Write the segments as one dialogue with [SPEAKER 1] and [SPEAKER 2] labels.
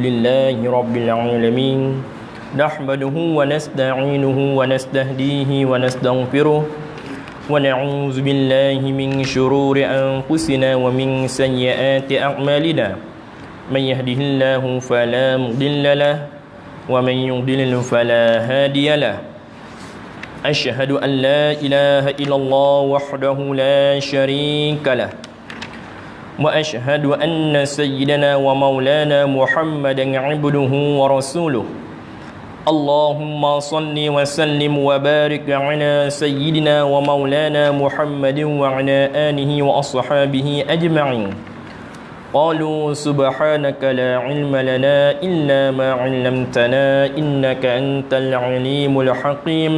[SPEAKER 1] لله رب العالمين نحمده ونستعينه ونستهديه ونستغفره ونعوذ بالله من شرور أنفسنا ومن سيئات أعمالنا من يهده الله فلا مضل له ومن يضلل فلا هادي له أشهد أن لا إله إلا الله وحده لا شريك له وأشهد أن سيدنا ومولانا محمدا عبده ورسوله اللهم صل وسلم وبارك على سيدنا ومولانا محمد وعلى آله وأصحابه أجمعين قالوا سبحانك لا علم لنا إلا ما علمتنا إنك أنت العليم الحكيم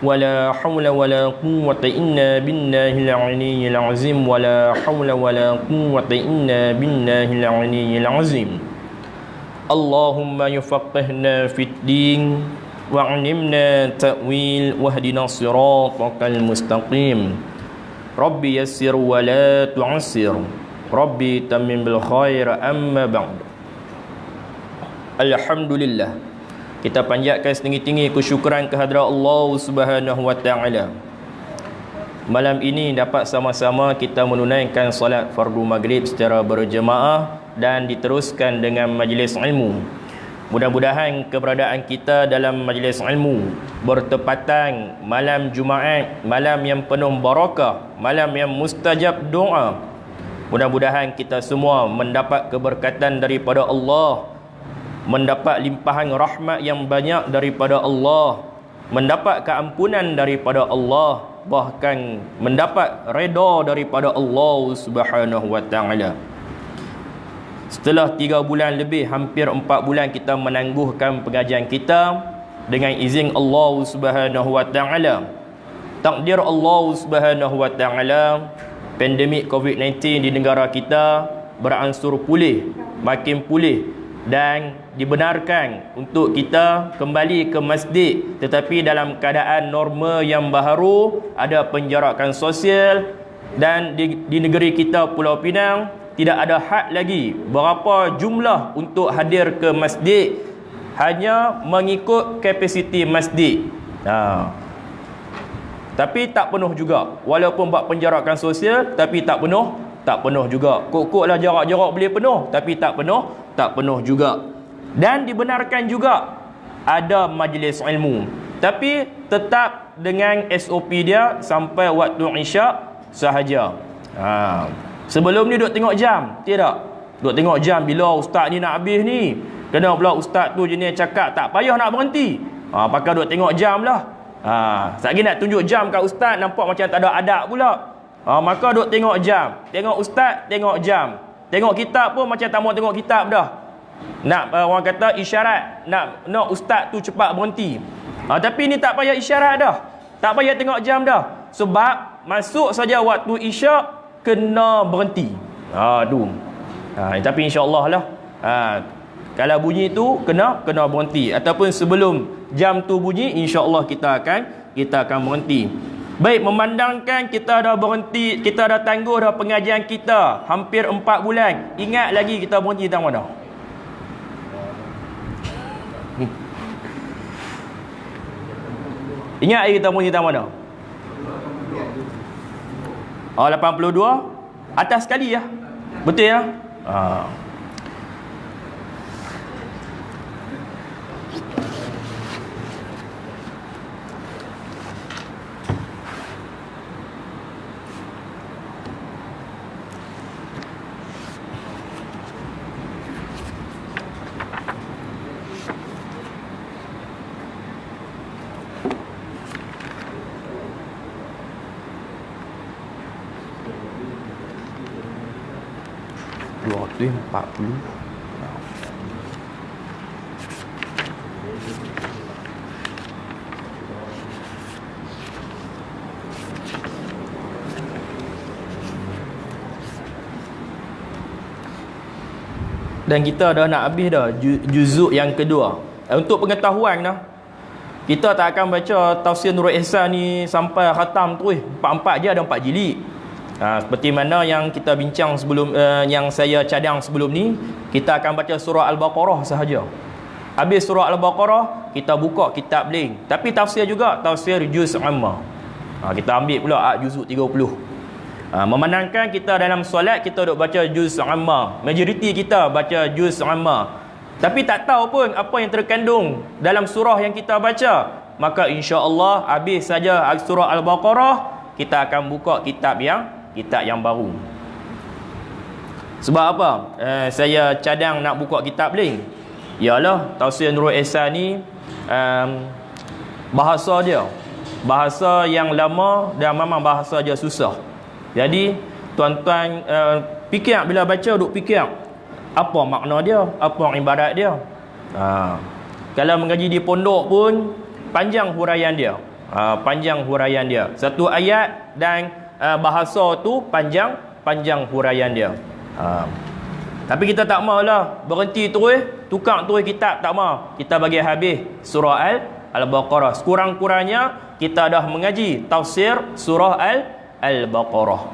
[SPEAKER 1] ولا حول ولا قوة إلا بالله العلي العظيم ولا حول ولا قوة إلا بالله العلي العظيم اللهم يفقهنا في الدين وعلمنا تأويل واهدنا صراطك المستقيم ربي يسر ولا تعسر ربي تمم بالخير أما بعد الحمد لله. Kita panjatkan setinggi-tinggi kesyukuran kehadrat Allah Subhanahu wa taala. Malam ini dapat sama-sama kita menunaikan solat fardu maghrib secara berjemaah dan diteruskan dengan majlis ilmu. Mudah-mudahan keberadaan kita dalam majlis ilmu bertepatan malam Jumaat, malam yang penuh barakah, malam yang mustajab doa. Mudah-mudahan kita semua mendapat keberkatan daripada Allah, mendapat limpahan rahmat yang banyak daripada Allah, mendapat keampunan daripada Allah, bahkan mendapat redha daripada Allah Subhanahu wa taala. Setelah 3 bulan lebih, hampir 4 bulan kita menangguhkan pengajian kita dengan izin Allah Subhanahu wa taala. Takdir Allah Subhanahu wa taala, pandemik COVID-19 di negara kita beransur pulih, makin pulih, dan dibenarkan untuk kita kembali ke masjid, tetapi dalam keadaan norma yang baharu, ada penjarakan sosial. Dan di negeri kita Pulau Pinang tidak ada had lagi berapa jumlah untuk hadir ke masjid, hanya mengikut kapasiti masjid. Tapi tak penuh juga, walaupun buat penjarakan sosial, tapi tak penuh juga. Kok-kok lah jarak-jarak boleh penuh, tapi tak penuh juga. Dan dibenarkan juga ada majlis ilmu, tapi tetap dengan SOP dia sampai waktu isyak sahaja. Sebelum ni duk tengok jam, tidak? Duk tengok jam bila ustaz ni nak habis ni. Kena pula ustaz tu jenis cakap tak payah nak berhenti. Pakai duk tengok jam lah. Satgi nak tunjuk jam kat ustaz, nampak macam tak ada adab pula. Maka duk tengok jam. Tengok ustaz, tengok jam. Tengok kitab pun macam tak mau tengok kitab dah. Nak orang kata isyarat, nak ustaz tu cepat berhenti. Tapi ni tak payah isyarat dah, tak payah tengok jam dah. Sebab masuk saja waktu isyak kena berhenti. Tapi insya-Allah lah. Kalau bunyi tu kena berhenti, ataupun sebelum jam tu bunyi insya-Allah kita akan berhenti. Baik, memandangkan kita dah berhenti, kita dah tangguh dah pengajian kita hampir 4 bulan. Ingat lagi kita berhenti tang mana? Ingat lagi kita berhenti tang mana? 82 atas sekali ya. Betul ya? Itu 40. Dan kita dah nak habis dah juzuk yang kedua. Untuk pengetahuan dah, kita tak akan baca tafsir Nurul Ihsan ni sampai khatam terus. 4 je ada 4 jilid. Seperti mana yang kita bincang sebelum, yang saya cadang sebelum ni, kita akan baca surah Al-Baqarah sahaja. Habis surah Al-Baqarah, kita buka kitab lain. Tapi tafsir juga, tafsir juz amma. Kita ambil pula juzuk 30. Memandangkan kita dalam solat, kita duk baca juz amma. Majoriti kita baca juz amma. Tapi tak tahu pun apa yang terkandung dalam surah yang kita baca. Maka insya-Allah habis saja surah Al-Baqarah, kita akan buka kitab yang baru. Sebab apa? Saya cadang nak buka kitab lain. Ialah tafsir Nurul Ihsan ni, bahasa dia bahasa yang lama dan memang bahasa dia susah. Jadi tuan-tuan fikir, bila baca duk fikir apa makna dia, apa ibarat dia. Kalau mengaji di pondok pun panjang huraian dia. Satu ayat dan bahasa tu panjang huraian dia. Tapi kita tak maulah berhenti terus, tukar terus kitab, tak mau. Kita bagi habis surah Al-Baqarah. Sekurang-kurangnya kita dah mengaji tafsir surah Al-Baqarah.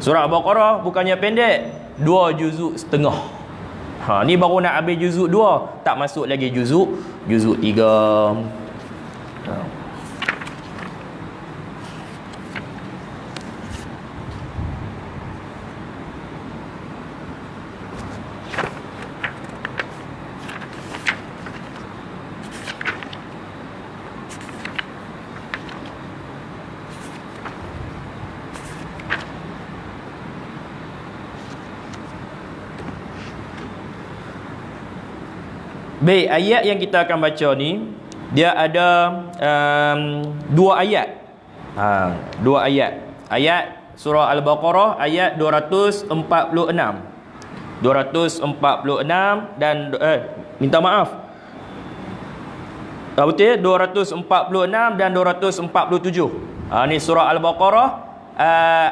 [SPEAKER 1] Surah Al-Baqarah bukannya pendek, 2 juzuk setengah. Ni baru nak habis juzuk 2, tak masuk lagi juzuk 3. Baik, ayat yang kita akan baca ni, dia ada 2 ayat. 2 ayat. Ayat surah Al-Baqarah ayat 246. 246 dan minta maaf. Betul, 246 dan 247. Ni surah Al-Baqarah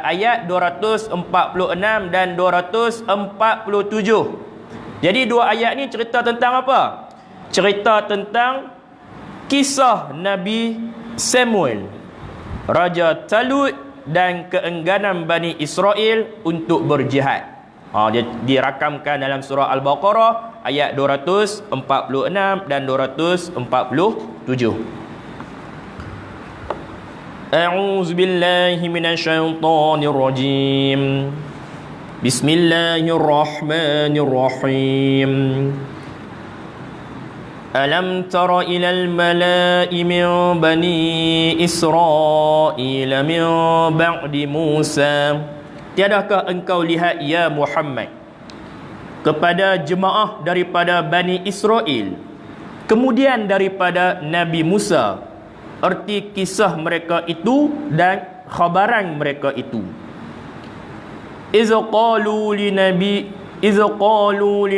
[SPEAKER 1] ayat 246 dan 247. Jadi 2 ayat ni cerita tentang apa? Cerita tentang kisah Nabi Samuel, Raja Talut, dan keengganan Bani Israel untuk berjihad. Dia dirakamkan dalam surah Al-Baqarah ayat 246 dan 247. A'udzu billahi minasyaitonir rajim. Bismillahirrahmanirrahim. Alam tara ilal mala'i min bani Israil min ba'di Musa. Tiadakah engkau lihat ya Muhammad kepada jemaah daripada Bani Israel kemudian daripada Nabi Musa, erti kisah mereka itu dan khabaran mereka itu. Iz qalu li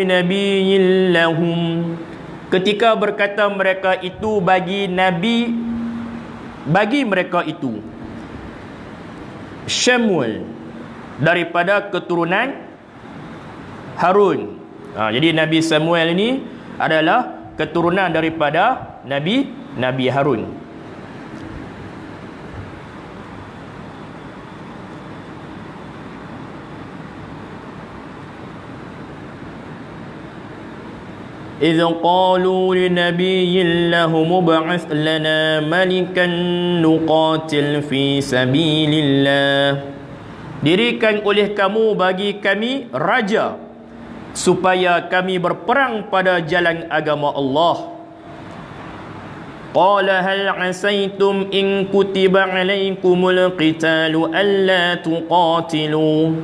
[SPEAKER 1] nabiyyin lahum, ketika berkata mereka itu bagi nabi bagi mereka itu, Samuel, daripada keturunan Harun. Jadi Nabi Samuel ini adalah keturunan daripada Nabi Harun. إذ قالوا لنبي لهم ابعث لنا ملكا نقاتل في سبيل الله. Dirikan oleh kamu bagi kami raja supaya kami berperang pada jalan agama Allah. Qala hal asaitum in kutiba alaikumul qitalu alla tuqatilu.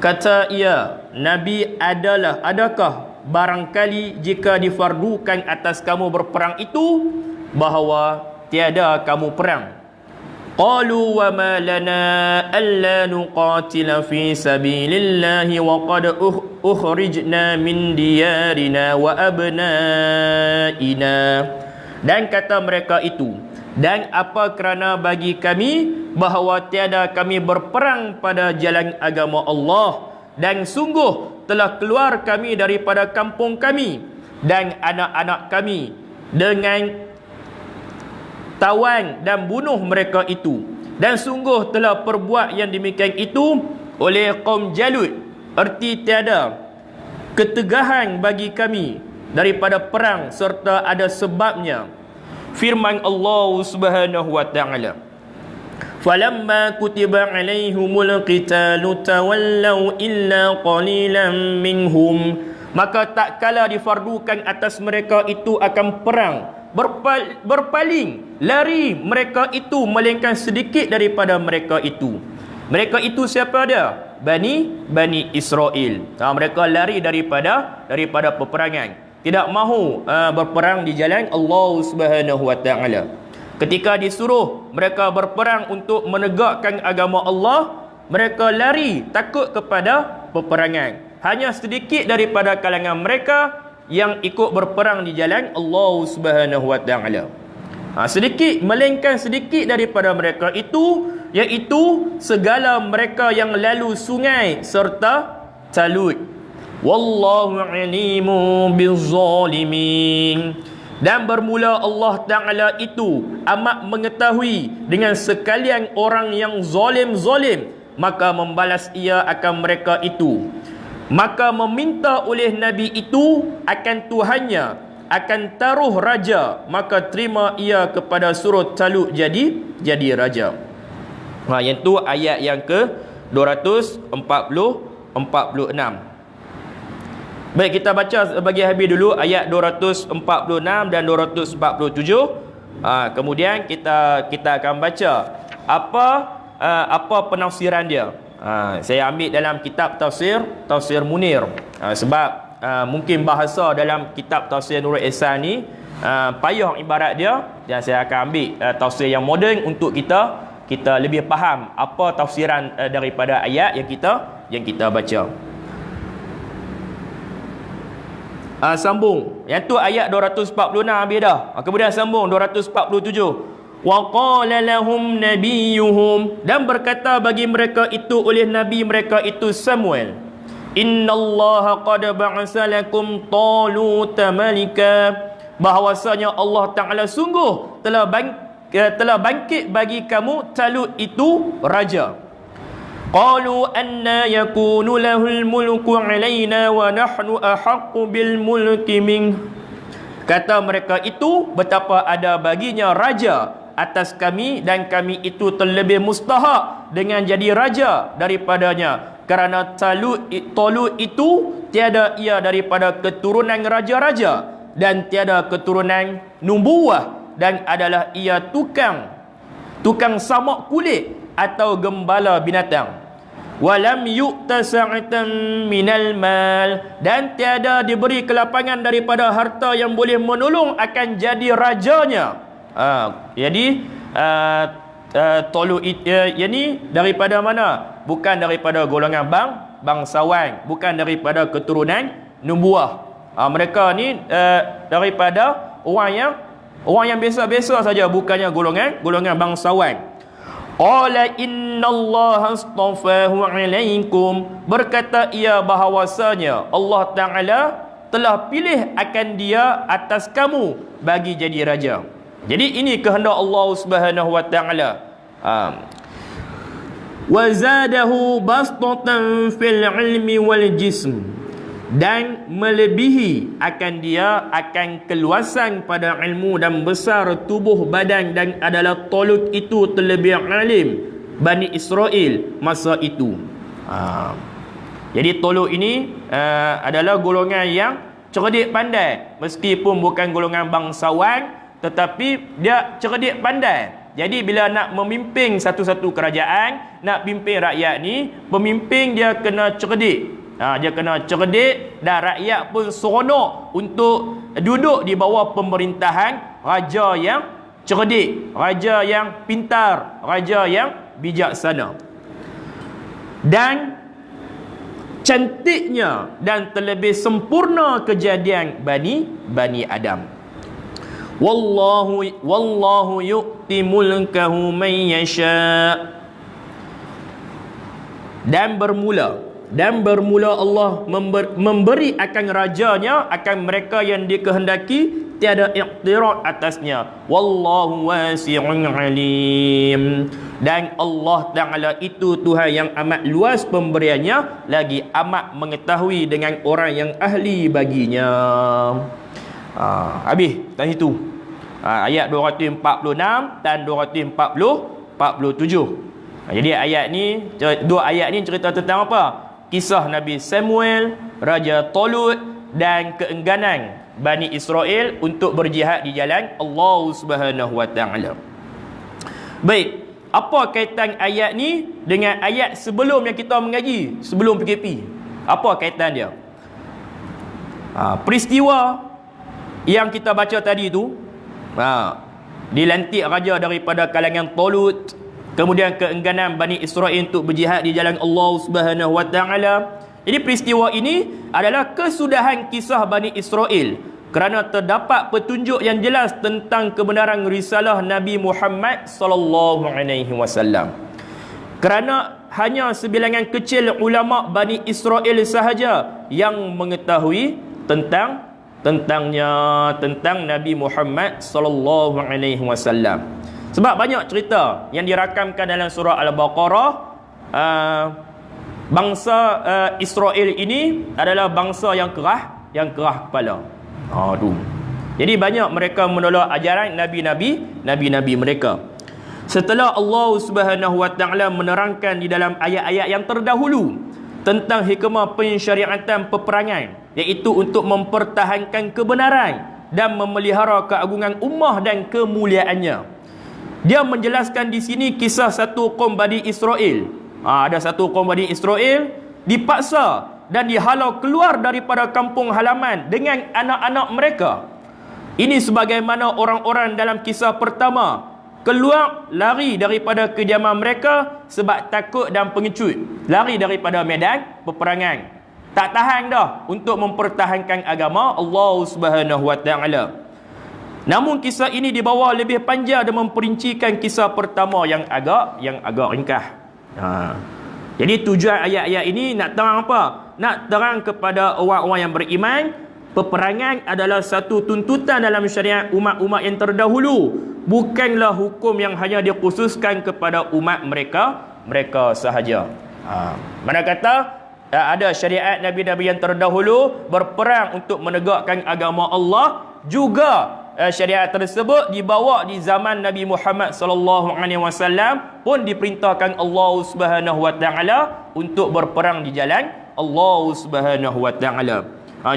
[SPEAKER 1] Kata ia, Nabi, adakah barangkali jika difardukan atas kamu berperang itu, bahawa tiada kamu perang. Qalu wa ma lana alla nuqatila fi sabilillahi wa qad ukhrijna min diyarina wa abnaina. Dan kata mereka itu, dan apa kerana bagi kami bahawa tiada kami berperang pada jalan agama Allah, dan sungguh telah keluar kami daripada kampung kami dan anak-anak kami dengan tawan dan bunuh mereka itu. Dan sungguh telah perbuat yang demikian itu oleh kaum Jalut. Erti tiada ketegahan bagi kami daripada perang serta ada sebabnya. Firman Allah Subhanahu wa taala, falamma kutiba alaihimul qitalu tawallaw illa qalilan minhum, maka tak kala difardukan atas mereka itu akan perang, berpaling lari mereka itu melainkan sedikit daripada mereka itu. Mereka itu siapa dia? Bani Israel. Mereka lari daripada peperangan, tidak mahu berperang di jalan Allah Subhanahu wa taala. Ketika disuruh mereka berperang untuk menegakkan agama Allah, mereka lari takut kepada peperangan. Hanya sedikit daripada kalangan mereka yang ikut berperang di jalan Allah Subhanahu wa taala. Sedikit, melainkan sedikit daripada mereka itu, iaitu segala mereka yang lalu sungai serta Talut. Wallahu alimu bizzalimin. Dan bermula Allah Ta'ala itu amat mengetahui dengan sekalian orang yang zalim, maka membalas ia akan mereka itu. Maka meminta oleh Nabi itu akan Tuhannya akan taruh raja, maka terima ia kepada surut Talut jadi raja. Yang tu ayat yang ke 246. Baik, kita baca bagi habis dulu ayat 246 dan 247. Kemudian kita akan baca apa penafsiran dia. Saya ambil dalam kitab tafsir Munir. Sebab mungkin bahasa dalam kitab tafsir Nurul Ihsan ni payah ibarat dia, dan saya akan ambil tafsir yang moden untuk kita lebih faham apa tafsiran daripada ayat yang kita baca. Sambung. Yang tu ayat 246 habis dah. Kemudian sambung 247. Wa qala lahum nabiyuhum, dan berkata bagi mereka itu oleh nabi mereka itu Samuel, innallaha qad ba'asa lakum Taluta malika, bahwasanya Allah Ta'ala sungguh telah bangkit bagi kamu Talut itu raja. Qalu anna yakunu lahul mulku alaina wa nahnu ahaqqu bil mulki min. Kata mereka itu, betapa ada baginya raja atas kami, dan kami itu terlebih mustahak dengan jadi raja daripadanya, kerana Talut itu tiada ia daripada keturunan raja-raja dan tiada keturunan nubuwah, dan adalah ia tukang samak kulit atau gembala binatang. Walam yu'ta sa'atan minal mal, dan tiada diberi kelapangan daripada harta yang boleh menolong akan jadi rajanya. Jadi Talut ini daripada mana? Bukan daripada golongan bangsawan, bukan daripada keturunan nubuah. Mereka ni daripada orang yang biasa-biasa saja, bukannya golongan bangsawan. Qala innallaha astafahu alaikum, berkata ia bahawasanya Allah Ta'ala telah pilih akan dia atas kamu bagi jadi raja. Jadi ini kehendak Allah Subhanahu wa Ta'ala. Wa zadahu bastatan fil ilmi wal jism, dan melebihi akan dia akan keluasan pada ilmu dan besar tubuh badan, dan adalah Talut itu terlebih alim Bani Israel masa itu. Jadi Talut ini adalah golongan yang cerdik pandai, meskipun bukan golongan bangsawan, tetapi dia cerdik pandai. Jadi bila nak memimpin satu-satu kerajaan, nak pimpin rakyat ni, pemimpin dia kena cerdik. Dia kena cerdik, dan rakyat pun seronok untuk duduk di bawah pemerintahan raja yang cerdik, raja yang pintar, raja yang bijaksana. Dan cantiknya dan terlebih sempurna kejadian Bani Adam. Wallahu yu'ti mulkahu man yasha. Dan bermula Allah memberi akan rajanya akan mereka yang dikehendaki, tiada iqtirat atasnya. Wallahu wasi'un alim. Dan Allah Ta'ala itu Tuhan yang amat luas pemberiannya, lagi amat mengetahui dengan orang yang ahli baginya. Habis dari situ. Ayat 246 dan 247. Jadi ayat ni, dua ayat ni cerita tentang apa? Kisah Nabi Samuel, Raja Talut dan keengganan Bani Israel untuk berjihad di jalan Allah Subhanahu Wa Taala. Baik, apa kaitan ayat ni dengan ayat sebelum yang kita mengaji sebelum PKP? Apa kaitan dia? Peristiwa yang kita baca tadi tu, dilantik raja daripada kalangan Talut, kemudian keengganan Bani Israel untuk berjihad di jalan Allah Subhanahu Wa Taala. Jadi peristiwa ini adalah kesudahan kisah Bani Israel kerana terdapat petunjuk yang jelas tentang kebenaran risalah Nabi Muhammad sallallahu alaihi wasallam. Kerana hanya sebilangan kecil ulama Bani Israel sahaja yang mengetahui tentang Nabi Muhammad sallallahu alaihi wasallam. Sebab banyak cerita yang dirakamkan dalam surah Al-Baqarah. Bangsa Israel ini adalah bangsa yang kerah kepala. Jadi banyak mereka menolak ajaran nabi-nabi mereka. Setelah Allah Subhanahu Wa Taala menerangkan di dalam ayat-ayat yang terdahulu tentang hikmah pensyariatan peperangan, iaitu untuk mempertahankan kebenaran dan memelihara keagungan ummah dan kemuliaannya. Dia menjelaskan di sini kisah satu kaum Bani Israel. Ada satu kaum Bani Israel dipaksa dan dihalau keluar daripada kampung halaman dengan anak-anak mereka. Ini sebagaimana orang-orang dalam kisah pertama keluar lari daripada kediaman mereka sebab takut dan pengecut, lari daripada medan peperangan. Tak tahan dah untuk mempertahankan agama Allah Subhanahu Wa Taala. Namun kisah ini dibawa lebih panjang dan memperincikan kisah pertama yang agak ringkas. Jadi tujuan ayat-ayat ini nak terang apa? Nak terang kepada orang-orang yang beriman, peperangan adalah satu tuntutan dalam syariat umat-umat yang terdahulu, bukanlah hukum yang hanya dikhususkan kepada umat mereka sahaja. Mana kata ada syariat nabi-nabi yang terdahulu berperang untuk menegakkan agama Allah, juga syariat tersebut dibawa di zaman Nabi Muhammad sallallahu alaihi wasallam pun diperintahkan Allah Subhanahu Wa Taala untuk berperang di jalan Allah Subhanahu Wa Taala.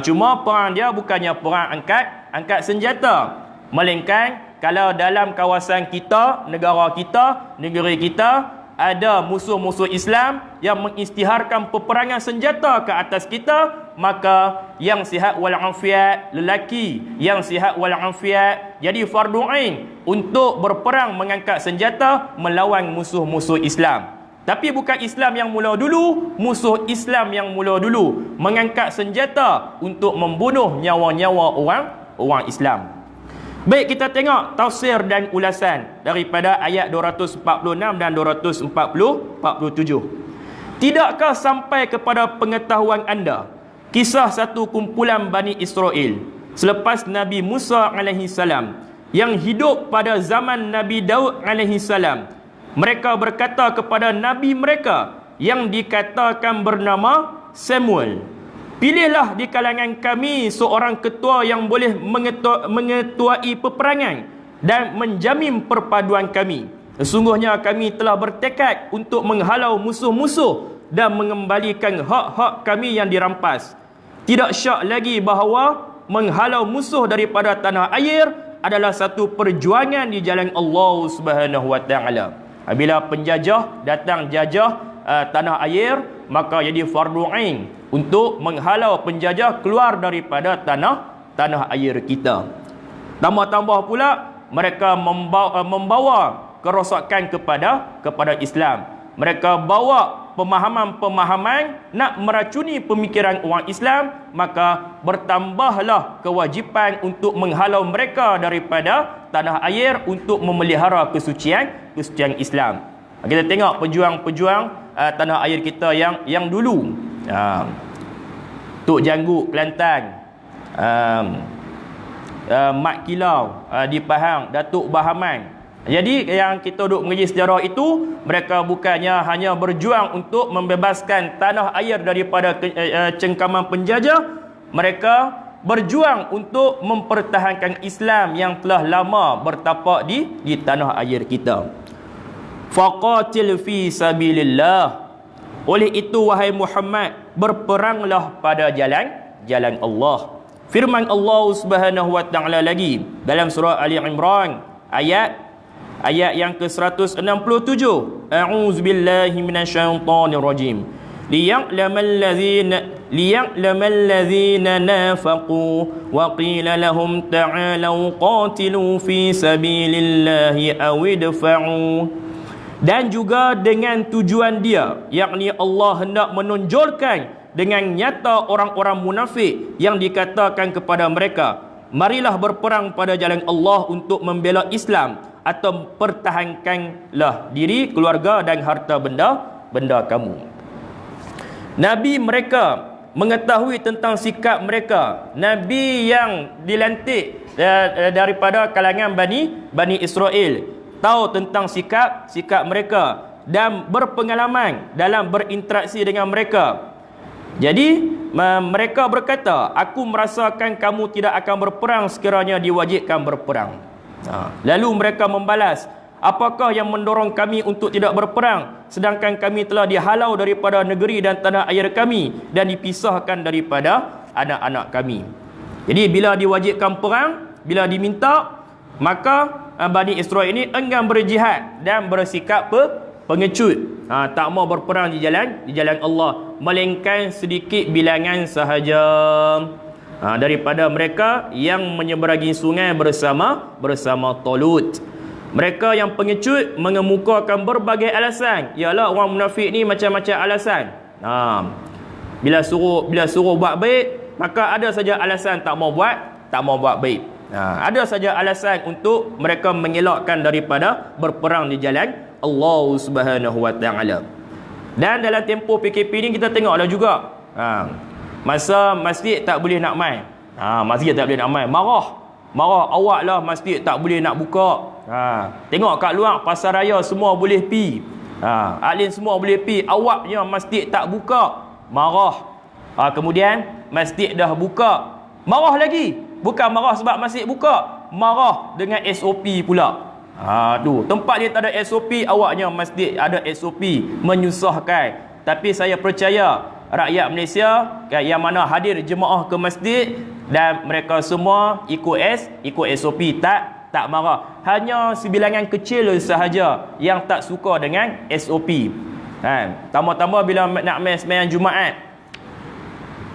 [SPEAKER 1] Cuma perang dia bukannya perang angkat senjata, melainkan kalau dalam kawasan kita, negara kita, negeri kita ada musuh-musuh Islam yang mengisytiharkan peperangan senjata ke atas kita, maka yang sihat wal afiat, lelaki yang sihat wal afiat, jadi fardu ain untuk berperang mengangkat senjata melawan musuh-musuh Islam. Tapi bukan Islam yang mula dulu, musuh Islam yang mula dulu mengangkat senjata untuk membunuh nyawa-nyawa orang Islam. Baik, kita tengok tafsir dan ulasan daripada ayat 246 dan 247. Tidakkah sampai kepada pengetahuan anda kisah satu kumpulan Bani Israel selepas Nabi Musa alaihi salam yang hidup pada zaman Nabi Daud alaihi salam? Mereka berkata kepada nabi mereka yang dikatakan bernama Samuel, pilihlah di kalangan kami seorang ketua yang boleh mengetuai peperangan dan menjamin perpaduan kami. Sesungguhnya kami telah bertekad untuk menghalau musuh-musuh dan mengembalikan hak-hak kami yang dirampas. Tidak syak lagi bahawa menghalau musuh daripada tanah air adalah satu perjuangan di jalan Allah Subhanahu Wa Taala. Bila penjajah datang jajah tanah air, maka jadi fardu ain untuk menghalau penjajah keluar daripada tanah air kita. Tambah-tambah pula mereka membawa kerosakan kepada Islam. Mereka bawa pemahaman-pemahaman nak meracuni pemikiran orang Islam, maka bertambahlah kewajipan untuk menghalau mereka daripada tanah air untuk memelihara kesucian Islam. Kita tengok pejuang-pejuang tanah air kita yang dulu. Tok Jangguk Kelantan, Mat Kilau di Pahang, Datuk Bahaman Jadi yang kita duduk mengaji sejarah itu, mereka bukannya hanya berjuang untuk membebaskan tanah air daripada cengkaman penjajah, mereka berjuang untuk mempertahankan Islam yang telah lama bertapak di tanah air kita. Faqatil fi sabilillah. Oleh itu wahai Muhammad, berperanglah pada jalan Allah. Firman Allah Subhanahu wa taala lagi dalam surah Ali Imran ayat yang ke-167. A'udzubillahi minasyaitonir rajim. Liya'lamal ladzina nafaqu wa qila lahum ta'alu qatilu fi sabilillahi aw idfa'u. Dan juga dengan tujuan dia, yakni Allah hendak menonjolkan dengan nyata orang-orang munafik yang dikatakan kepada mereka, marilah berperang pada jalan Allah untuk membela Islam, atau pertahankanlah diri, keluarga dan harta benda kamu. Nabi mereka mengetahui tentang sikap mereka. Nabi yang dilantik daripada kalangan Bani Israel, tahu tentang sikap mereka dan berpengalaman dalam berinteraksi dengan mereka. Jadi mereka berkata, aku merasakan kamu tidak akan berperang sekiranya diwajibkan berperang. Lalu mereka membalas, apakah yang mendorong kami untuk tidak berperang, sedangkan kami telah dihalau daripada negeri dan tanah air kami dan dipisahkan daripada anak-anak kami. Jadi bila diwajibkan perang, bila diminta, maka Bani Israel ini enggan berjihad dan bersikap pengecut, tak mau berperang di jalan Allah, melainkan sedikit bilangan sahaja daripada mereka yang menyeberangi sungai bersama Talut. Mereka yang pengecut mengemukakan berbagai alasan. Ialah orang munafik ni macam-macam alasan. Bila suruh buat baik, maka ada saja alasan tak mau buat baik. Ada saja alasan untuk mereka mengelakkan daripada berperang di jalan Allah Subhanahu wa taala. Dan dalam tempoh PKP ni kita tengoklah juga, masa masjid tak boleh nak main. Masjid tak boleh nak main, marah awak lah, masjid tak boleh nak buka. Tengok kat luar pasar raya semua boleh pi. Alim semua boleh pi, awaknya masjid tak buka, marah. Kemudian masjid dah buka, marah lagi. Bukan marah sebab masjid buka, marah dengan SOP pula. Tu tempat dia tak ada SOP, awaknya masjid ada SOP, menyusahkan. Tapi saya percaya rakyat Malaysia yang mana hadir jemaah ke masjid dan mereka semua ikut SOP, tak marah. Hanya sebilangan kecil sahaja yang tak suka dengan SOP. Tambah-tambah bila nak sembahyang Jumaat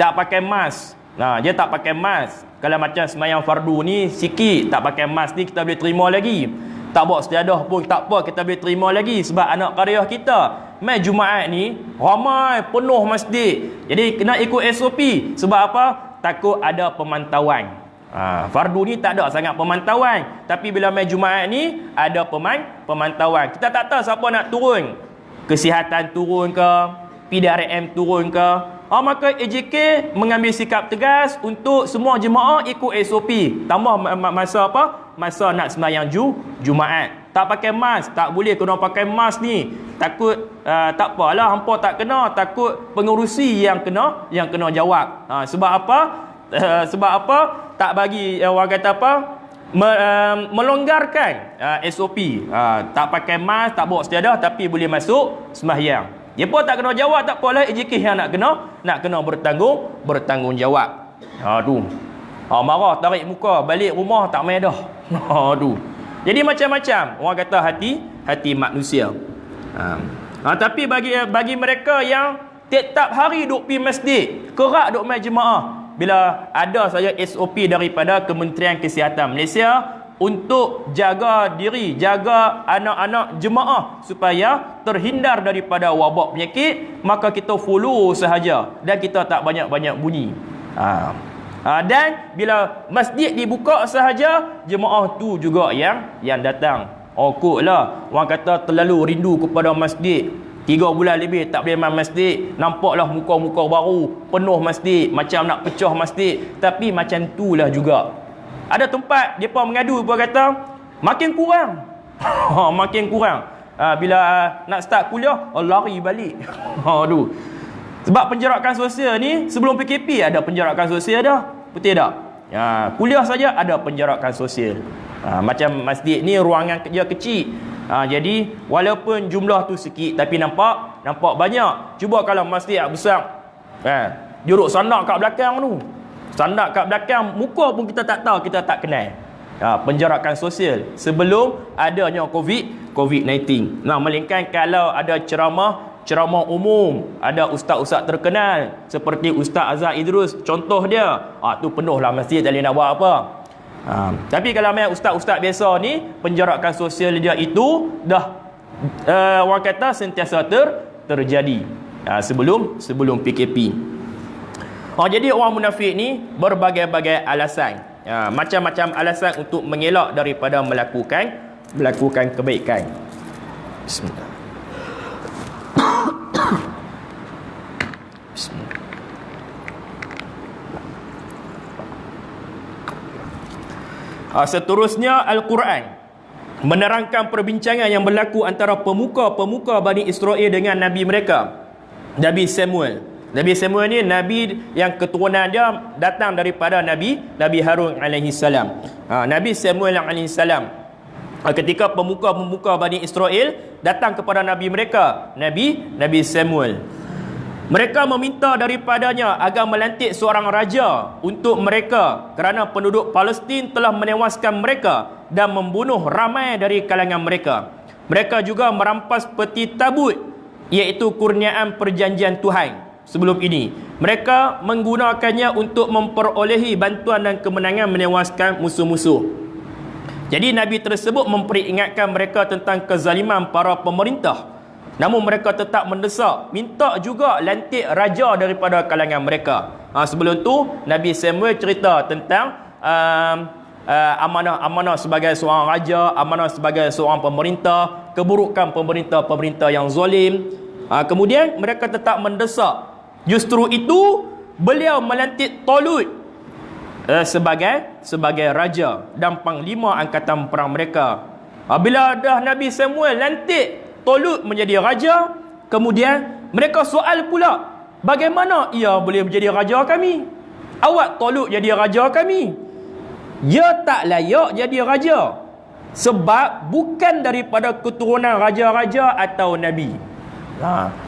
[SPEAKER 1] tak pakai mask. Dia tak pakai mask. Kalau macam sembahyang fardu ni sikit tak pakai mask ni kita boleh terima lagi. Tak bawa sejadah pun tak apa, kita boleh terima lagi. Sebab anak karya kita mai Jumaat ni ramai, penuh masjid. Jadi kena ikut SOP. Sebab apa? Takut ada pemantauan. Fardu ni tak ada sangat pemantauan, tapi bila mai Jumaat ni ada pemantauan. Kita tak tahu siapa nak turun. Kesihatan turun ke, PDRM turun ke. Maka AJK mengambil sikap tegas untuk semua jemaah ikut SOP. Tambah masa apa? Masa nak sembahyang Jumaat. Tak pakai mask, tak boleh kena pakai mask ni. Takut tak apalah hangpa tak kena, takut pengurusi yang kena jawab. Sebab apa? Sebab apa? Tak bagi orang kata apa? Melonggarkan SOP. Tak pakai mask, tak bawa sejadah tapi boleh masuk sembahyang. Dia pun tak kena jawab, tak apalah, AJK yang nak kena bertanggungjawab. Tu. Marah, tarik muka, balik rumah tak main dah. Tu. Jadi macam-macam orang kata hati manusia. Tapi bagi mereka yang tiap hari duk pergi masjid, kerak duk main jemaah, bila ada saja SOP daripada Kementerian Kesihatan Malaysia untuk jaga diri, jaga anak-anak jemaah supaya terhindar daripada wabak penyakit, maka kita follow sahaja dan kita tak banyak-banyak bunyi. Dan bila masjid dibuka sahaja, jemaah tu juga yang datang. Kotlah orang kata terlalu rindu kepada masjid. 3 bulan lebih tak boleh main masjid, nampaklah muka-muka baru, penuh masjid, macam nak pecah masjid. Tapi macam itulah juga ada tempat depa mengadu, depa kata makin kurang. Makin kurang. Bila nak start kuliah, lari balik. Aduh. Sebab penjarakan sosial ni, sebelum PKP ada penjarakan sosial dah. Betul tak? Kuliah saja ada penjarakan sosial. Macam masjid ni ruangan kerja kecil. Jadi walaupun jumlah tu sikit, tapi nampak banyak. Cuba kalau masjid besar, duduk sandak kat belakang tu. Sandak kat belakang, muka pun kita tak tahu, kita tak kenal. Penjarakan sosial sebelum adanya COVID-19. Melainkan kalau ada ceramah umum, ada ustaz-ustaz terkenal seperti Ustaz Azhar Idrus, contoh dia, tu penuhlah masjid, tak boleh nak buat apa. Tapi kalau main ustaz-ustaz biasa ni, penjarakan sosial dia itu dah orang kata sentiasa terjadi sebelum PKP. Jadi orang munafik ni berbagai-bagai alasan, macam-macam alasan untuk mengelak daripada melakukan kebaikan. Bismillah. Bismillah. Seterusnya Al-Quran menerangkan perbincangan yang berlaku antara pemuka Bani Israel dengan Nabi mereka, Nabi Samuel. Nabi Samuel ni Nabi yang keturunan dia datang daripada Nabi Harun alaihi salam. Nabi Samuel alaihi salam, ketika pemuka Bani Israel datang kepada Nabi mereka, Nabi Samuel, mereka meminta daripadanya agar melantik seorang raja untuk mereka kerana penduduk Palestin telah menewaskan mereka dan membunuh ramai dari kalangan mereka. Mereka juga merampas peti tabut, iaitu kurniaan perjanjian Tuhan sebelum ini. Mereka menggunakannya untuk memperolehi bantuan dan kemenangan menewaskan musuh-musuh. Jadi Nabi tersebut memperingatkan mereka tentang kezaliman para pemerintah. Namun mereka tetap mendesak, minta juga lantik raja daripada kalangan mereka. Sebelum tu Nabi Samuel cerita tentang amanah sebagai seorang raja, amanah sebagai seorang pemerintah, keburukan pemerintah yang zalim. Kemudian mereka tetap mendesak. Justru itu beliau melantik Talut sebagai raja dan panglima angkatan perang mereka. Bila dah Nabi Samuel lantik Talut menjadi raja, kemudian mereka soal pula, bagaimana ia boleh menjadi raja kami? Awak Talut jadi raja kami. Ia tak layak jadi raja sebab bukan daripada keturunan raja-raja atau nabi.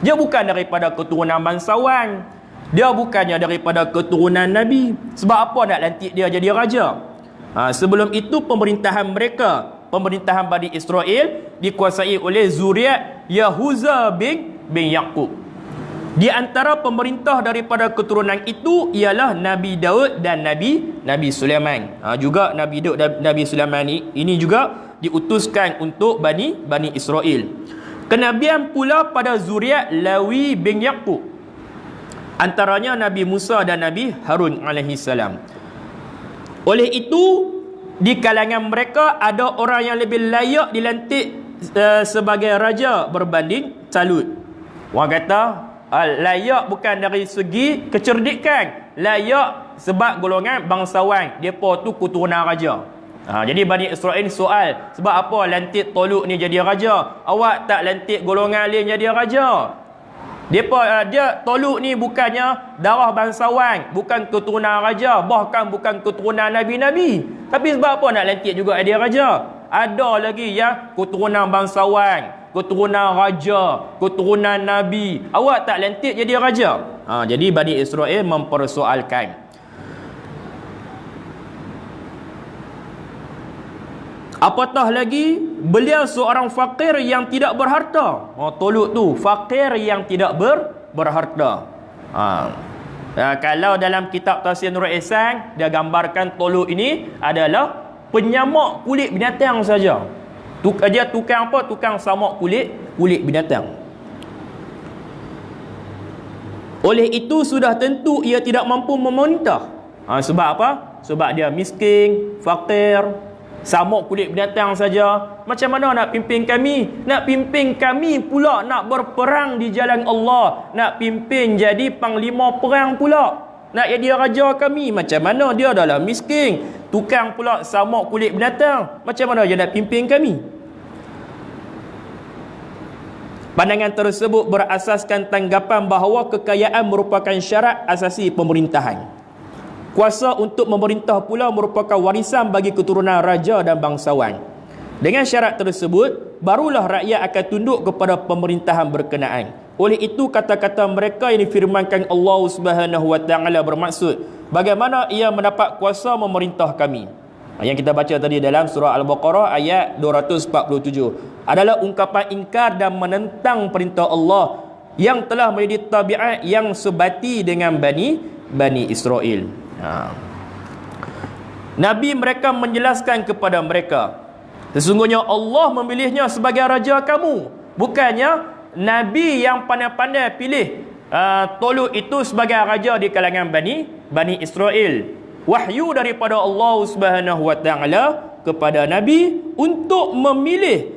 [SPEAKER 1] Dia bukan daripada keturunan bangsawan, dia bukannya daripada keturunan nabi. Sebab apa nak lantik dia jadi raja? Sebelum itu pemerintahan Bani Israel dikuasai oleh zuriat Yahuza bin Yaqub. Di antara pemerintah daripada keturunan itu ialah Nabi Daud dan Nabi Sulaiman. Juga Nabi Daud dan Nabi Sulaiman ini juga diutuskan untuk Bani Israel. Kenabian pula pada zuriat Lawi bin Yaqub, antaranya Nabi Musa dan Nabi Harun alaihi salam. Oleh itu, di kalangan mereka ada orang yang lebih layak dilantik sebagai raja berbanding Talut. Orang kata layak bukan dari segi kecerdikan, layak sebab golongan bangsawan, depa tu keturunan raja. Jadi Bani Israel soal, sebab apa lantik Talut ni jadi raja, awak tak lantik golongan lain jadi raja? Dia Talut ni bukannya darah bangsawan, bukan keturunan raja, bahkan bukan keturunan nabi-nabi. Tapi sebab apa nak lantik juga dia raja? Ada lagi yang keturunan bangsawan, keturunan raja, keturunan nabi, awak tak lantik jadi raja. Jadi Bani Israel mempersoalkan. Apatah lagi, beliau seorang fakir yang tidak berharta. Talut tu fakir yang tidak berharta. Kalau dalam kitab Tafsir Nurul Ihsan, dia gambarkan Talut ini adalah penyamak kulit binatang saja. Dia tukang apa? Tukang samak kulit binatang. Oleh itu sudah tentu ia tidak mampu memerintah. Sebab apa? Sebab dia miskin, fakir, samak kulit binatang saja. Macam mana nak pimpin kami? Nak pimpin kami pula nak berperang di jalan Allah, nak pimpin jadi panglima perang pula, nak jadi raja kami. Macam mana dia adalah miskin, tukang pula samak kulit binatang, macam mana dia nak pimpin kami? Pandangan tersebut berasaskan tanggapan bahawa kekayaan merupakan syarat asasi pemerintahan. Kuasa untuk memerintah pula merupakan warisan bagi keturunan raja dan bangsawan. Dengan syarat tersebut, barulah rakyat akan tunduk kepada pemerintahan berkenaan. Oleh itu, kata-kata mereka yang difirmankan Allah Subhanahu wa taala bermaksud, bagaimana ia mendapat kuasa memerintah kami. Yang kita baca tadi dalam surah Al-Baqarah ayat 247 adalah ungkapan ingkar dan menentang perintah Allah yang telah menjadi tabiat yang sebati dengan Bani Israel. Nabi mereka menjelaskan kepada mereka, sesungguhnya Allah memilihnya sebagai raja kamu. Bukannya Nabi yang pandai-pandai pilih Tolut itu sebagai raja di kalangan Bani Israel. Wahyu daripada Allah Subhanahu wa taala kepada Nabi untuk memilih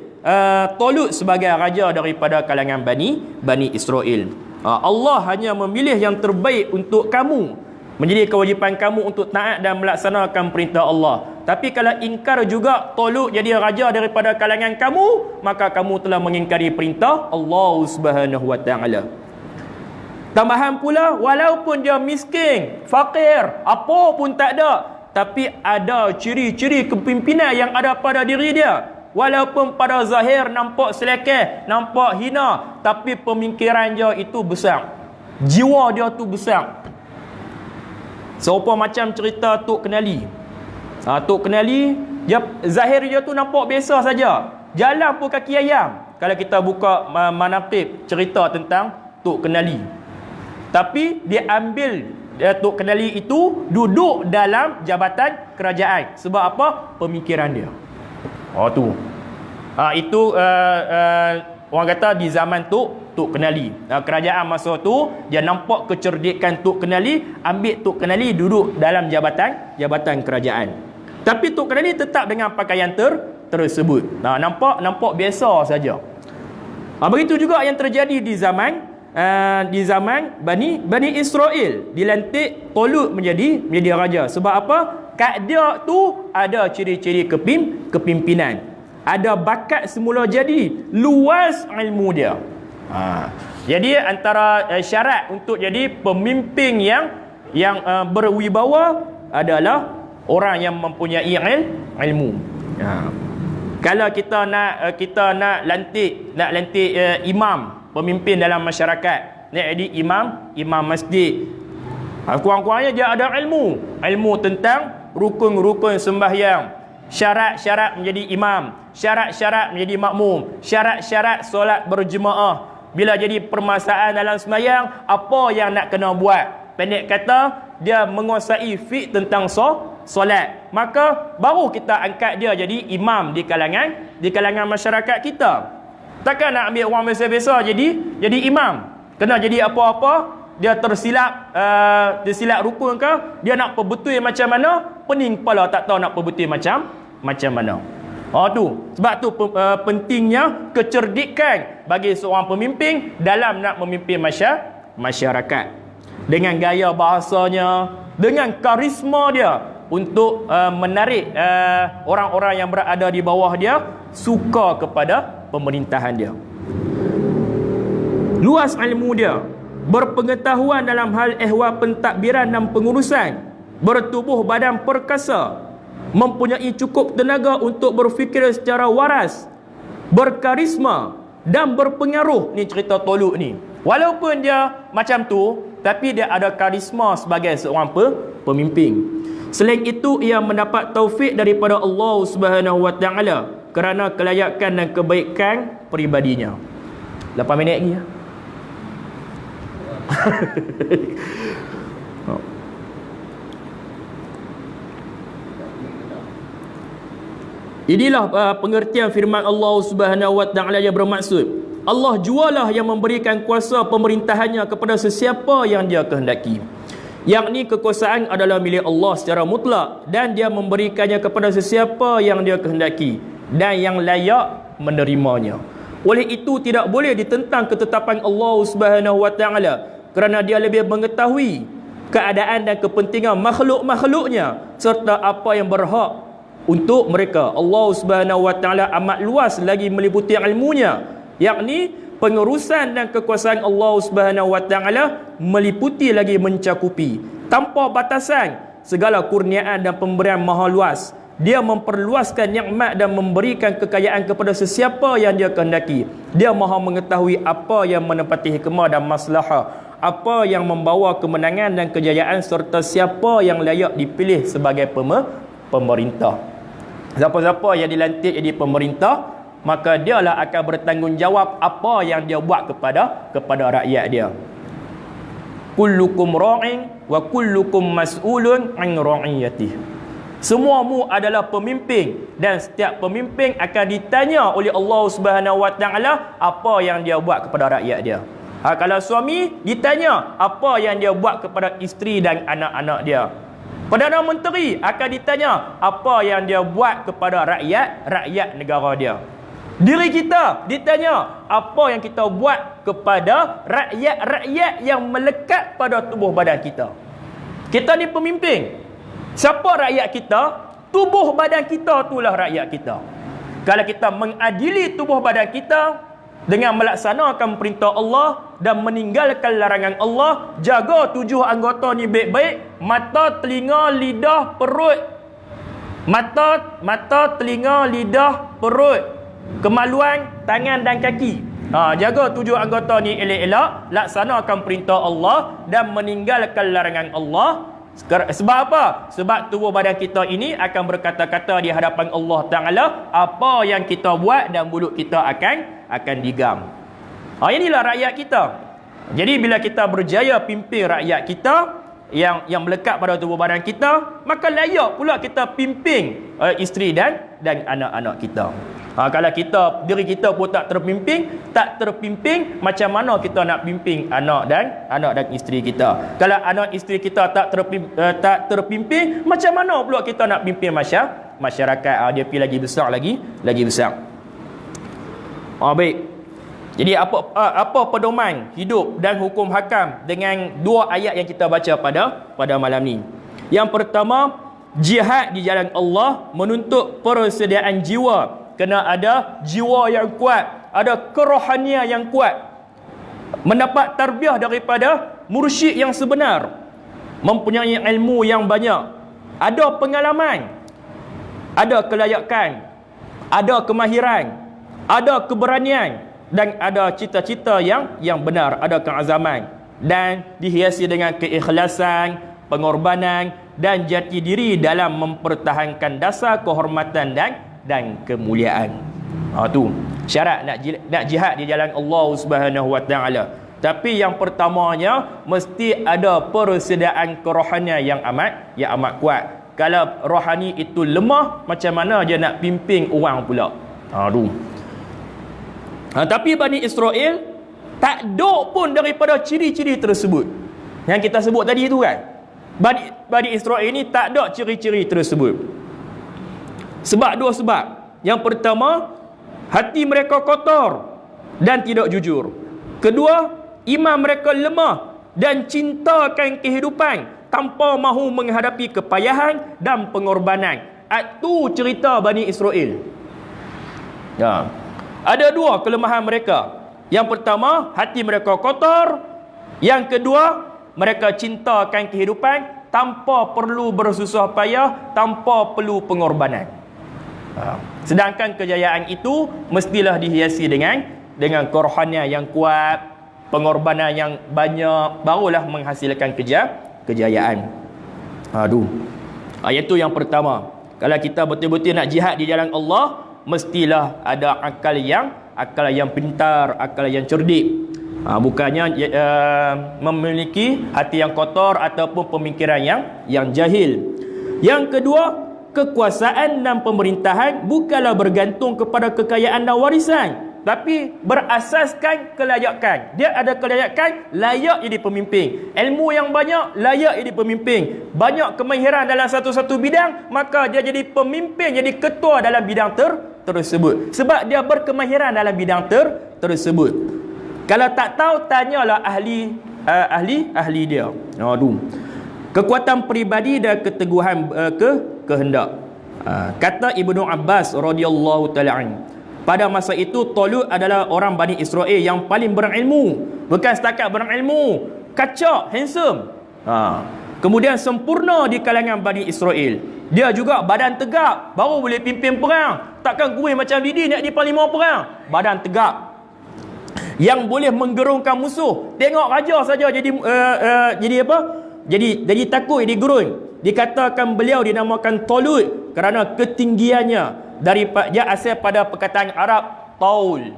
[SPEAKER 1] Tolut sebagai raja daripada kalangan Bani Israel. Allah hanya memilih yang terbaik untuk kamu. Menjadi kewajipan kamu untuk taat dan melaksanakan perintah Allah. Tapi kalau ingkar juga Tolut jadi raja daripada kalangan kamu, maka kamu telah mengingkari perintah Allah Subhanahu wa taala. Tambahan pula, walaupun dia miskin, fakir, apa pun tak ada, tapi ada ciri-ciri kepimpinan yang ada pada diri dia. Walaupun pada zahir nampak selekeh, nampak hina, tapi pemikiran dia itu besar. Jiwa dia tu besar. Seumpama macam cerita Tok Kenali. Tok Kenali, dia zahir dia tu nampak biasa saja. Jalan pun kaki ayam. Kalau kita buka manaqib cerita tentang Tok Kenali. Tapi dia ambil Tok Kenali itu duduk dalam jabatan kerajaan. Sebab apa? Pemikiran dia. Tu. Itu orang kata di zaman Tok Kenali. Kerajaan masa tu dia nampak kecerdikan Tok Kenali, ambil Tok Kenali duduk dalam jabatan kerajaan. Tapi Tok Kenali tetap dengan pakaian tersebut. Nampak biasa saja. Begitu juga yang terjadi di zaman Bani Israel. Dilantik Tolut menjadi raja. Sebab apa? Kat dia tu ada ciri-ciri kepimpinan. Ada bakat semula jadi, luas ilmu dia. Jadi antara syarat untuk jadi pemimpin yang berwibawa adalah orang yang mempunyai ilmu. Kalau kita nak lantik imam, pemimpin dalam masyarakat, jadi imam masjid, kurang-kurangnya dia ada ilmu tentang rukun-rukun sembahyang, syarat-syarat menjadi imam, syarat-syarat menjadi makmum, syarat-syarat solat berjemaah. Bila jadi permasalahan dalam sembahyang, apa yang nak kena buat, pendek kata dia menguasai fiqh tentang solat, maka baru kita angkat dia jadi imam di kalangan masyarakat kita. Takkan nak ambil orang biasa-biasa jadi imam. Kena jadi apa-apa, dia tersilap rukun ke, dia nak perbetul macam mana, pening kepala tak tahu nak perbetul macam mana. Sebab tu pentingnya kecerdikan bagi seorang pemimpin dalam nak memimpin masyarakat. Dengan gaya bahasanya, dengan karisma dia untuk menarik orang-orang yang berada di bawah dia suka kepada pemerintahan dia. Luas ilmu dia, berpengetahuan dalam hal ehwal pentadbiran dan pengurusan, bertubuh badan perkasa, mempunyai cukup tenaga untuk berfikir secara waras, berkarisma dan berpengaruh. Ni cerita Tolut ni. Walaupun dia macam tu, tapi dia ada karisma sebagai seorang pemimpin. Selain itu, ia mendapat taufik daripada Allah Subhanahu wa taala kerana kelayakan dan kebaikan peribadinya. 8 minit lagi ya. Inilah pengertian firman Allah Subhanahu wa taala yang bermaksud, Allah jualah yang memberikan kuasa pemerintahannya kepada sesiapa yang dia kehendaki. Yakni kekuasaan adalah milik Allah secara mutlak dan dia memberikannya kepada sesiapa yang dia kehendaki dan yang layak menerimanya. Oleh itu tidak boleh ditentang ketetapan Allah Subhanahu wa taala kerana dia lebih mengetahui keadaan dan kepentingan makhluk-makhluknya serta apa yang berhak untuk mereka. Allah Subhanahu wa taala amat luas lagi meliputi ilmunya, yakni pengurusan dan kekuasaan Allah Subhanahu wa taala meliputi lagi mencakupi tanpa batasan segala kurniaan dan pemberian maha luas. Dia memperluaskan nikmat dan memberikan kekayaan kepada sesiapa yang dia kehendaki. Dia maha mengetahui apa yang menepati hikmah dan maslahah, apa yang membawa kemenangan dan kejayaan, serta siapa yang layak dipilih sebagai pemerintah. Siapa-siapa yang dilantik jadi pemerintah, maka dialah akan bertanggungjawab apa yang dia buat kepada rakyat dia. Kullukum ra'in wa kullukum mas'ulun 'an ra'iyatihi. Semuamu adalah pemimpin dan setiap pemimpin akan ditanya oleh Allah Subhanahu wa taala apa yang dia buat kepada rakyat dia. Kalau suami ditanya apa yang dia buat kepada isteri dan anak-anak dia. Perdana Menteri akan ditanya apa yang dia buat kepada rakyat negara dia. Diri kita ditanya apa yang kita buat kepada rakyat-rakyat yang melekat pada tubuh badan kita. Kita ni pemimpin. Siapa rakyat kita? Tubuh badan kita itulah rakyat kita. Kalau kita mengadili tubuh badan kita dengan melaksanakan perintah Allah dan meninggalkan larangan Allah, jaga 7 anggota ni baik-baik, mata, telinga, lidah, perut. Mata, telinga, lidah, perut, kemaluan, tangan dan kaki. Jaga 7 anggota ni elok-elok, laksanakan perintah Allah dan meninggalkan larangan Allah. Sebab apa? Sebab tubuh badan kita ini akan berkata-kata di hadapan Allah Ta'ala apa yang kita buat, dan mulut kita akan digam. Inilah rakyat kita. Jadi bila kita berjaya pimpin rakyat kita yang melekat pada tubuh badan kita, maka layak pula kita pimpin isteri dan anak-anak kita. Kalau diri kita pun tak terpimpin, macam mana kita nak pimpin anak dan isteri kita? Kalau anak isteri kita tak terpimpin, macam mana pula kita nak pimpin masyarakat? Dia pergi lagi besar. Baik. Jadi apa pedoman hidup dan hukum hakam dengan 2 ayat yang kita baca pada malam ni? Yang pertama, jihad di jalan Allah menuntut persediaan jiwa. Kena ada jiwa yang kuat, ada kerohanian yang kuat, mendapat tarbiyah daripada mursyid yang sebenar, mempunyai ilmu yang banyak, ada pengalaman, ada kelayakan, ada kemahiran, ada keberanian, dan ada cita-cita yang benar, ada keazaman, dan dihiasi dengan keikhlasan, pengorbanan dan jati diri dalam mempertahankan dasar kehormatan dan kemuliaan. Tu syarat nak jihad di jalan Allah Subhanahu wa taala. Tapi yang pertamanya mesti ada persediaan kerohanian yang amat kuat. Kalau rohani itu lemah, macam mana dia nak pimpin orang pula? Tapi Bani Israel tak ada pun daripada ciri-ciri tersebut yang kita sebut tadi tu kan. Bani Israel ni tak ada ciri-ciri tersebut. Sebab 2 sebab. Yang pertama, hati mereka kotor dan tidak jujur. Kedua, iman mereka lemah dan cintakan kehidupan tanpa mahu menghadapi kepayahan dan pengorbanan. Itu cerita Bani Israel. Ada 2 kelemahan mereka. Yang pertama, hati mereka kotor. Yang kedua, mereka cintakan kehidupan tanpa perlu bersusah payah, tanpa perlu pengorbanan. Sedangkan kejayaan itu mestilah dihiasi dengan kerohanian yang kuat, pengorbanan yang banyak, barulah menghasilkan kejayaan. Itu yang pertama. Kalau kita betul-betul nak jihad di jalan Allah, mestilah ada akal yang pintar, akal yang cerdik. Bukannya memiliki hati yang kotor ataupun pemikiran yang jahil. Yang kedua, kekuasaan dan pemerintahan bukanlah bergantung kepada kekayaan dan warisan, tapi berasaskan kelayakan. Dia ada kelayakan, layak jadi pemimpin. Ilmu yang banyak, layak jadi pemimpin. Banyak kemahiran dalam satu-satu bidang, maka dia jadi pemimpin, jadi ketua dalam bidang tersebut. Sebab dia berkemahiran dalam bidang tersebut. Kalau tak tahu, tanyalah ahli dia. Kekuatan peribadi dan keteguhan kehendak. Kata Ibnu Abbas radhiyallahu taala anhu, Pada masa itu Talut adalah orang Bani Israel yang paling berilmu. Bukan setakat berilmu, kacak, handsome. Kemudian sempurna di kalangan Bani Israel. Dia juga badan tegak, baru boleh pimpin perang. Takkan gue macam Didi nak di panglima perang. Badan tegak, yang boleh menggerungkan musuh. Tengok raja saja jadi apa? Jadi takut, jadi gerun. Dikatakan beliau dinamakan Talut kerana ketinggiannya. Dia asal pada perkataan Arab taul.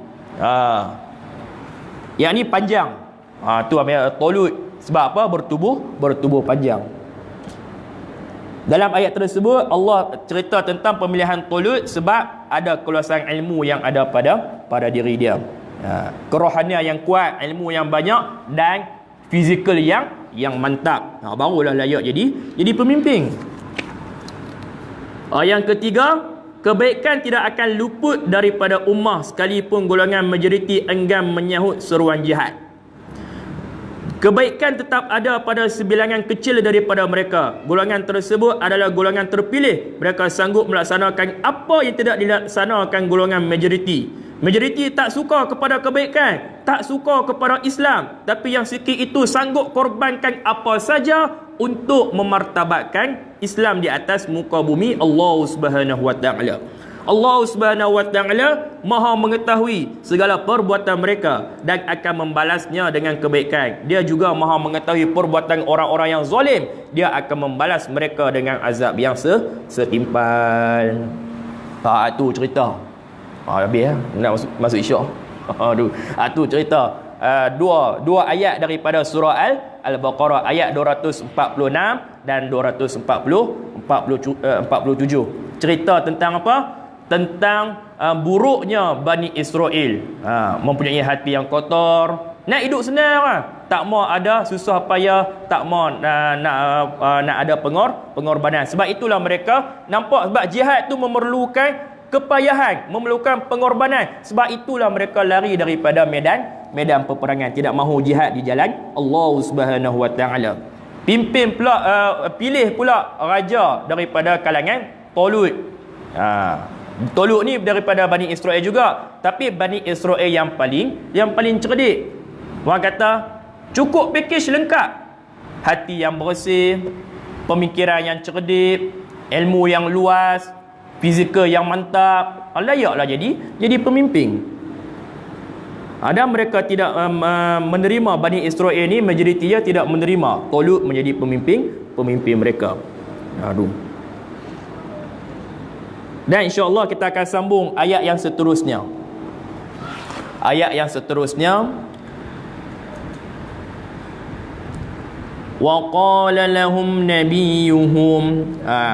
[SPEAKER 1] Yang ni panjang. Tu namanya Talut. Sebab apa? Bertubuh panjang. Dalam ayat tersebut Allah cerita tentang pemilihan Talut sebab ada keluasan ilmu yang ada pada diri dia. Kerohanian yang kuat, ilmu yang banyak dan fizikal yang mantap. Barulah layak jadi pemimpin. Yang ketiga, kebaikan tidak akan luput daripada ummah sekalipun golongan majoriti enggan menyahut seruan jihad. Kebaikan tetap ada pada sebilangan kecil daripada mereka. Golongan tersebut adalah golongan terpilih. Mereka sanggup melaksanakan apa yang tidak dilaksanakan golongan majoriti. Majoriti tak suka kepada kebaikan, tak suka kepada Islam, tapi yang sikit itu sanggup korbankan apa saja untuk memartabatkan Islam di atas muka bumi Allah Subhanahu wa taala. Allah Subhanahu wa taala Maha mengetahui segala perbuatan mereka dan akan membalasnya dengan kebaikan. Dia juga Maha mengetahui perbuatan orang-orang yang zalim. Dia akan membalas mereka dengan azab yang setimpal. Itu cerita. Habis nak masuk isyak. Tu cerita dua ayat daripada surah Al-Baqarah ayat 246 dan 247. Cerita tentang apa? Tentang buruknya Bani Israel. Mempunyai hati yang kotor, nak hidup senang lah. Tak mau ada susah payah, tak mau nak ada pengorbanan. Sebab itulah mereka nampak, sebab jihad tu memerlukan kepayahan, memerlukan pengorbanan. Sebab itulah mereka lari daripada medan peperangan, tidak mahu jihad di jalan Allah Subhanahu wa taala. Pilih pula raja daripada kalangan Talut. Talut ni daripada Bani Israel juga, tapi Bani Israel yang paling cerdik. Orang kata cukup pakej lengkap. Hati yang bersih, pemikiran yang cerdik, ilmu yang luas, fizikal yang mantap, layaklah jadi pemimpin. Dan mereka tidak menerima Bani Israel ni, majoriti dia tidak menerima Talut menjadi pemimpin mereka. Dan insya-Allah kita akan sambung ayat yang seterusnya. Wa qala lahum nabiyuhum.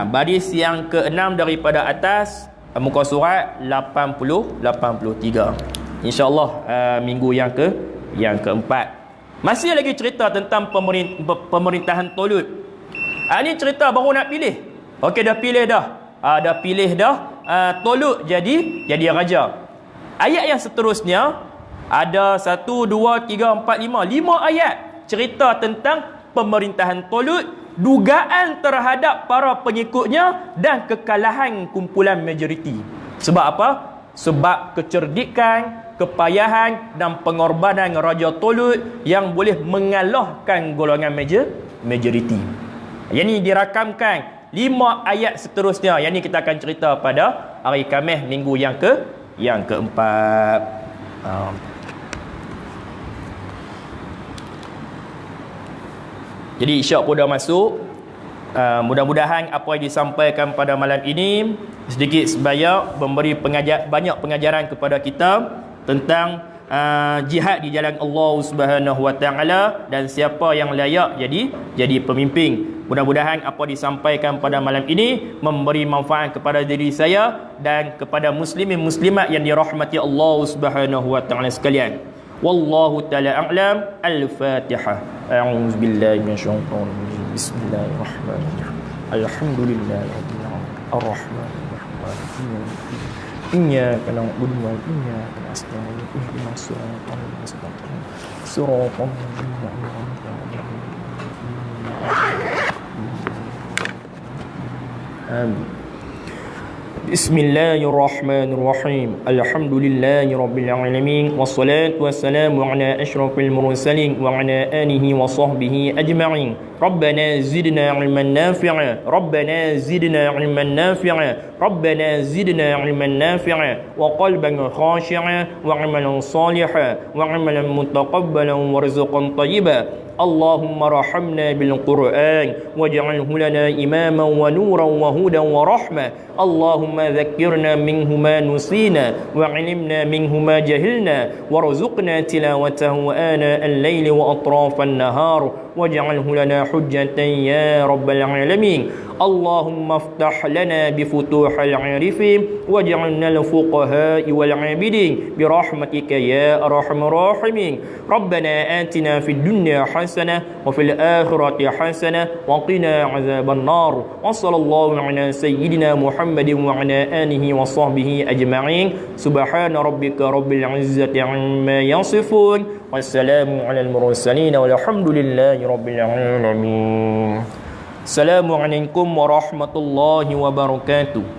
[SPEAKER 1] Baris yang ke-6 daripada atas, muka surat 80-83. InsyaAllah minggu yang keempat. Masih lagi cerita tentang pemerintahan Talut. Ini cerita baru nak pilih. Okey, dah pilih dah. Talut jadi raja. Ayat yang seterusnya ada 1, 2, 3, 4, 5 ayat cerita tentang pemerintahan Talut, dugaan terhadap para pengikutnya dan kekalahan kumpulan majoriti. Sebab apa? Sebab kecerdikan, kepayahan dan pengorbanan Raja Talut yang boleh mengalahkan golongan majoriti. Yang ini dirakamkan 5 ayat seterusnya. Yang ini kita akan cerita pada hari Khamis minggu yang keempat. Jadi isyak pun dah masuk. Mudah-mudahan apa yang disampaikan pada malam ini sedikit sebanyak memberi banyak pengajaran kepada kita tentang jihad di jalan Allah Subhanahu wa taala dan siapa yang layak jadi pemimpin. Mudah-mudahan apa disampaikan pada malam ini memberi manfaat kepada diri saya dan kepada muslimin muslimat yang dirahmati Allah Subhanahu wa taala sekalian. Wallahu ta'ala a'lam. Al-Fatihah. A'udzu billahi minasyaitonir rajim. Bismillahirrahmanirrahim. Alhamdulillahirabbil alamin. Arrahmanirrahim. Iyyaka na'budu wa iyyaka nasta'in. Ihdinas siratal mustaqim. Siratal ladzina an'amta 'alaihim. Amin. Bismillahirrahmanirrahim. Alhamdulillahirabbil alamin wassalatu wassalamu ala asyrafil mursalin wa ala alihi wa sahbihi ajma'in. Rabbana zidna 'ilman nafi'a. Rabbana zidna 'ilman nafi'a. Rabbana zidna 'ilman nafi'a wa qalban khashi'a wa 'amalan salihan wa 'amalan mutaqabbalan warzuqan thayyiban. اللهم ارحمنا بالقرآن واجعله لنا إماما ونورا وهدى ورحمة. اللهم ذكرنا منه ما نسينا وعلمنا منه ما جهلنا وارزقنا تلاوته آناء الليل وأطراف النهار واجعله لنا حجة يا رب العالمين. اللهم افتح لنا بفتوح العارفين واجعلنا الفقهاء والعابدين برحمتك يا أرحم الراحمين. ربنا آتنا في الدنيا حسنة وفي الآخرة حسنة وقنا عذاب النار. وصلى الله على سيدنا محمد وعلى آله وصحبه أجمعين. سبحان ربك رب العزة عما يصفون والسلام على المرسلين والحمد لله رب العالمين. Assalamualaikum warahmatullahi wabarakatuh.